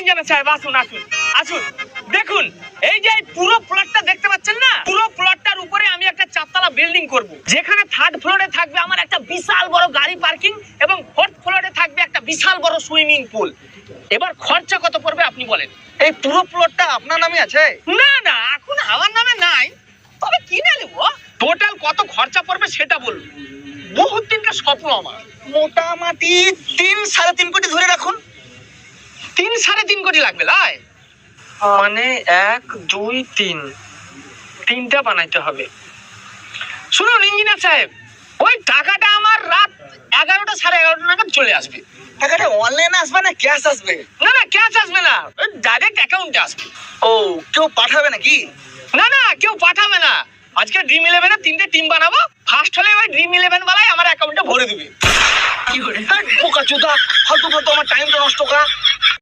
Engineer সাহেব আসুন আসুন আসুন। দেখুন এই যে পুরো প্লটটা দেখতে পাচ্ছেন না, পুরো প্লটটার উপরে আমি একটা চারতলা বিল্ডিং করব, যেখানে থার্ড ফ্লোরে থাকবে আমার একটা বিশাল বড় গাড়ি পার্কিং এবং ফোর্থ ফ্লোরে থাকবে একটা বিশাল বড় সুইমিং পুল। এবার খরচা কত পড়বে আপনি বলেন? এই পুরো প্লটটা আপনার নামে আছে? না না, এখন আমার নামে নাই, তবে কিনে নেব। টোটাল কত খরচা পড়বে সেটা বলুন। বহুত দিনকার স্বপ্ন আমার। মোটামুটি 3-3.5 কোটি ধরে রাখুন। 3-3.5 কোটি লাগবে লাই? মানে 1 2 3 তিনটা বানাইতে হবে। শুনুন ইঞ্জিনিয়ার সাহেব, ওই টাকাটা আমার রাত 11টা 11:30 নাগাদ চলে আসবে। টাকাটা অনলাইনে আসবে না ক্যাশ আসবে? না না, ক্যাশ আসবে না, ডাইরেক্ট অ্যাকাউন্টে আসবে। ও, কেউ পাঠাবে নাকি? না না, কেউ পাঠাবে না। আজকে ড্রিম 11-এ 3টে টিম বানাবো, ফার্স্ট হলে ওই ড্রিম 11 বালাই আমার অ্যাকাউন্টে ভরে দিবে। কি করে বোকা চোদা, ফালতু ফালতু আমার টাইমটা নষ্ট করা।